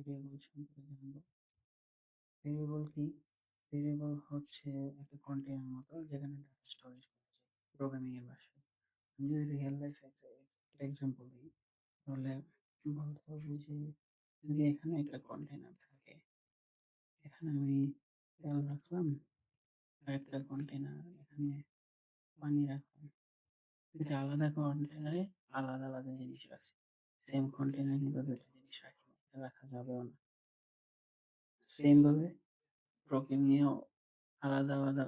Variable সম্পর্কে জানবো। Variable কি? ভেরিয়েবল হচ্ছে একটা কন্টেইনার মতো যেখানে ডাটা স্টোরেজ করা যায় প্রোগ্রামিং এর ভাষায়। আমি যদি রিয়েল লাইফ একটা এক্সাম্পল দিই তাহলে বলতে পারবো যে যদি এখানে একটা কন্টেইনার থাকে, এখানে আমি তেল রাখলাম আর একটা কন্টেইনার এখানে পানি রাখলাম। দুইটা আলাদা কন্টেইনারে আলাদা আলাদা জিনিস রাখছি। সেম কন্টেইনারে কিন্তু দুইটা জিনিস রাখা যাবেও না। সেম ভাবে প্রোগ্রামিংয়েও আলাদা আলাদা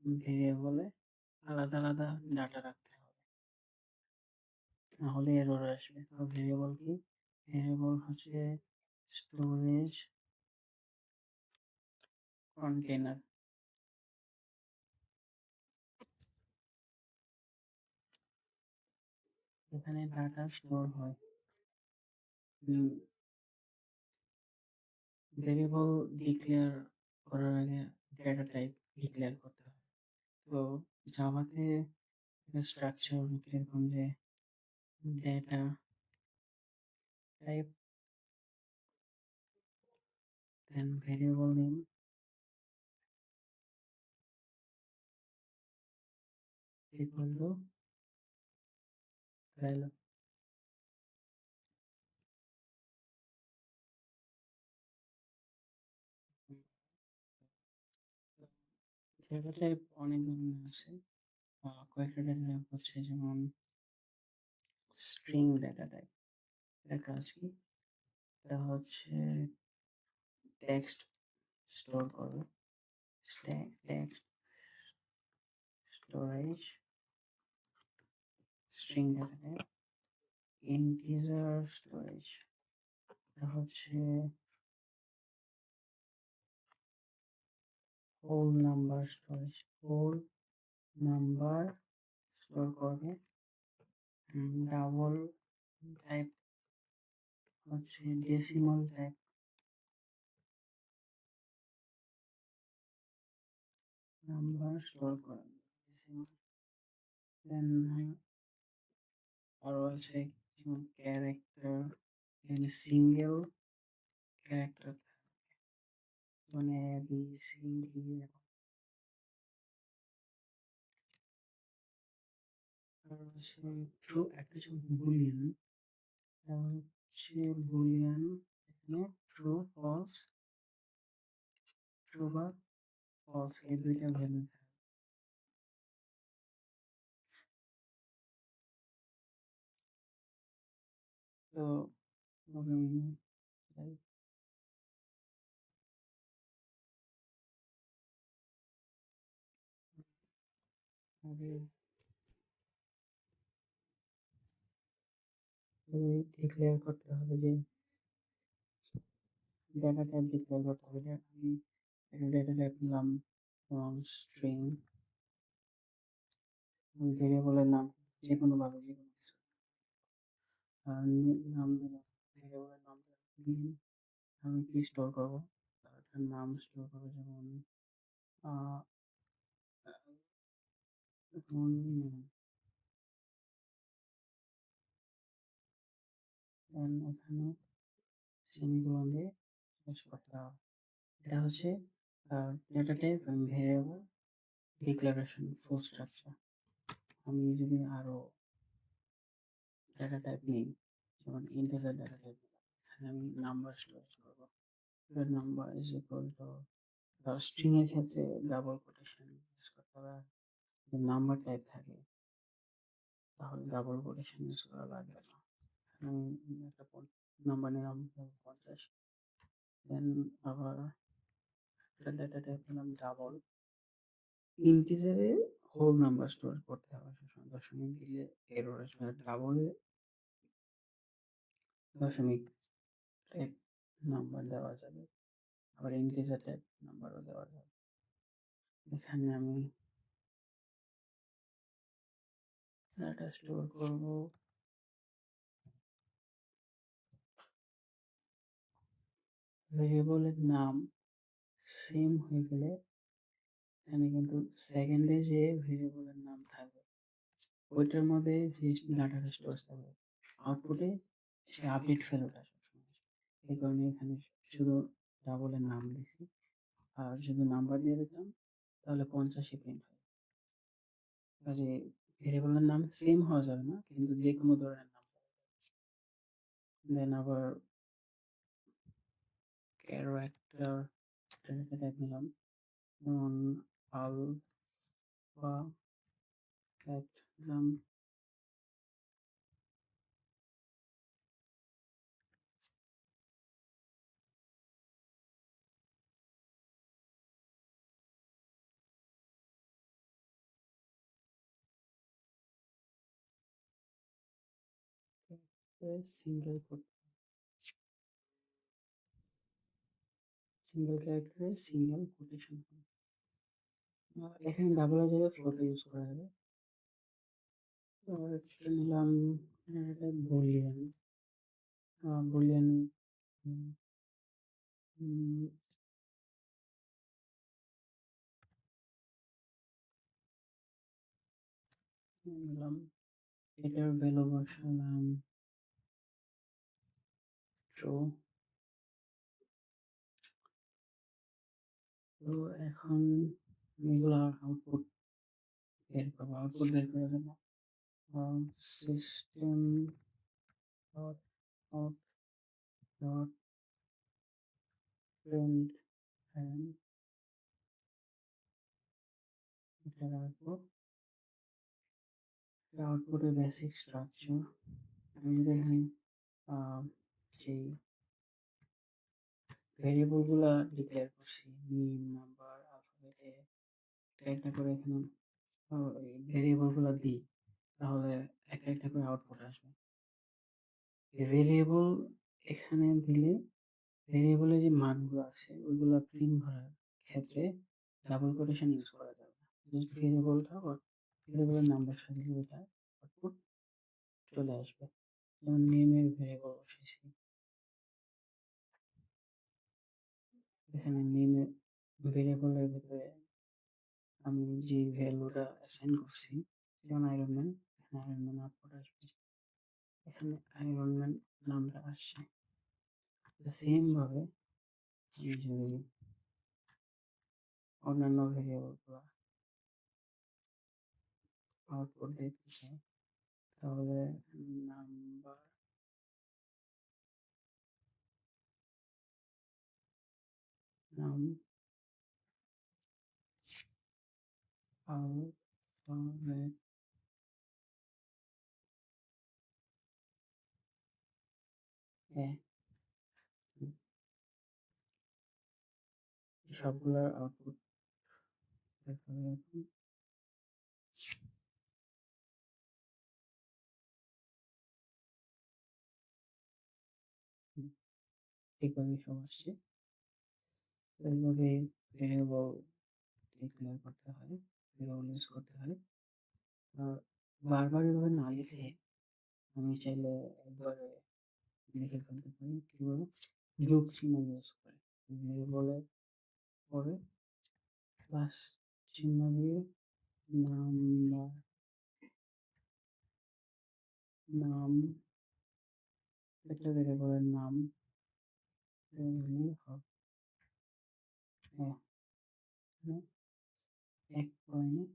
ভেরিয়েবলে আলাদা আলাদা ডাটা রাখতে হবে, নাহলে এরর আসবে। তো ভেরিয়েবল কি? ভেরিয়েবল হচ্ছে স্টোরেজ কন্টেইনার। এখানে ডাটা স্টোর হয়। ভেরিয়েবল ডিক্লেয়ার করার আগে ডেটা টাইপ ডিক্লেয়ার করতে হয়। তো জাভাতে স্ট্রাকচার এরকম যে data type, then variable name equal to value. Data type অনেক ধরনের আছে। কয়েকটা ডেটা টাইপ হচ্ছে যেমন স্ট্রিং ডেটা টাইপ। এটার কাজ কি? এটা হচ্ছে টেক্সট স্টোর করবে, text storage. String data type. Integer storage, এটা হচ্ছে whole number storage. Whole number store করবে। ডাবল টাইপ হচ্ছে ডেসিমাল টাইপ। নাম্বার স্টোর করা ডেসিমাল। দেন আরো আছে যেমন ক্যারেক্টার, এখানে সিঙ্গেল ক্যারেক্টার মানে বি সি ডি। আর হচ্ছে ট্রু, একটা হচ্ছে বুলিয়ান। হচ্ছে বুলিয়ান, এখানে ট্রু ফলস, ট্রু বা ফলস এই দুইটা ভ্যালু থাকে। তো প্রোগ্রামিং আগে ডিক্লেয়ার করতে হবে যে ডেটা টাইপ ডিক্লেয়ার করতে হবে। আমি একটা ডেটা টাইপ নিলাম স্ট্রিং। ভেরিয়েবলের নাম যে কোনো ভাবে যে কোনো কিছু নাম দিলাম। ভেরিয়েবলের নাম দিলাম। আমি কি স্টোর করবো? তার নাম স্টোর করবো, যেমন এখানে সেমিকোলন দিয়ে শেষ করতে হবে। এটা হচ্ছে ডেটা টাইপ এবং ভেরিয়েবল ডিক্লারেশন ফুল স্ট্রাকচার। আমি যদি আরো ডেটা টাইপ নিই, যেমন ইন্টিজার ডেটা টাইপ, এখানে আমি নাম্বার স্টোরেজ করবো। Number is equal to, string এর ক্ষেত্রে ডাবল কোটেশন ইউজ করতে হবে। যদি নাম্বার টাইপ থাকে তাহলে ডাবল কোটেশন ইউজ করা লাগবে না। আমি একটা নাম্বার নিলাম 50, দেন আবার একটা ডেটা টাইপ নিলাম ডাবল। ইন্টিজারে হোল নাম্বার স্টোর করতে হবে সবসময়, দশমিক দিলে এরর আসবে। ডাবলে দশমিক টাইপ নাম্বার দেওয়া যাবে, আবার ইন্টিজার টাইপ নাম্বারও দেওয়া যাবে। এখানে আমি ডাটা স্টোর করব। ভেরিয়েবলের নাম সেম হয়ে গেলে এখানে কিন্তু সেকেন্ডে যে ভেরিয়েবলের নাম থাকবে ওইটার মধ্যে যে ডাটাটা স্টোর থাকবে, আউটপুটে সে আপডেট ফেরত আসবে। এই কারণে এখানে শুধু ডাবলের নাম দিছি। আর যদি নাম্বার দিয়ে দিতাম তাহলে 50ই প্রিন্ট হয়। কাজে ভেরিয়েবলের নাম সেম হওয়া যাবে না, কিন্তু যেকোনো ধরনের নাম পাওয়া যাবে। দেন আবার ক্যারেক্টার একটা টাইপ নিলাম, যেমন আলফা ক্যাট নিলাম। সিঙ্গেল ক্যারেক্টারে সিঙ্গেল কোটেশন। এখানে ডাবলের জায়গায় ফ্লোট ইউজ করা যাবে। এটা নিলাম, এটা বুলিয়ান। বুলিয়ান নিলাম, এটার ভ্যালু বসালাম ট্রু। তো এখন এগুলো আউটপুট বের করবো। আউটপুট বের করার জন্য system dot out dot print এটা রাখবো। আউটপুটের বেসিক স্ট্রাকচার আমি যদি এখানে যেই ভেরিয়েবল গুলা ডিক্লেয়ার করছি, নেম, নাম্বার, আলফাবেটে একটা একটা করে এখানে ভেরিয়েবল গুলা দিই, তাহলে একটা একটা করে আউটপুট আসবে। ভেরিয়েবল এখানে দিলে ভেরিয়েবলে যে মানগুলো আছে ওইগুলো প্রিন্ট করার ক্ষেত্রে ডাবল কোটেশন ইউজ করা যাবে না। জাস্ট ভেরিয়েবলটা বা ভেরিয়েবলের নাম্বার সাথে ওইটা আউটপুট চলে আসবে। যেমন নেমের ভেরিয়েবল বসেছি, এখানে নেমের ভেরিয়েবলের ভিতরে আমি যে ভ্যালুটা অ্যাসাইন করছি, যেমন আয়রন ম্যান, এখানে আয়রন ম্যান আউটপুট আসবে, এখানে আয়রন ম্যান নামটা আসছে। সেম ভাবে আমি যদি অন্যান্য ভেরিয়েবলগুলো আউটপুট দিতে চাই, তাহলে নাম্বার, নাম, আলফাবেট, সবগুলোর আউটপুট দেখাবে এখন। ঠিকভাবে সব আসছে। এইভাবে ভেরিয়েবল ডিক্লেয়ার করতে হয়, ভেরিয়েবল ইউজ করতে হয়। বারবার এভাবে না লিখে আমি চাইলে একবারে লিখে ফেলতে পারি। কিভাবে? যোগ চিহ্ন ইউজ করে ভেরিয়েবলের পরে প্লাস চিহ্ন দিয়ে নাম্বার, নাম, একটা ভেরিয়েবলের নাম দিলেই হবে। হ্যাঁ, এক পয়েন্ট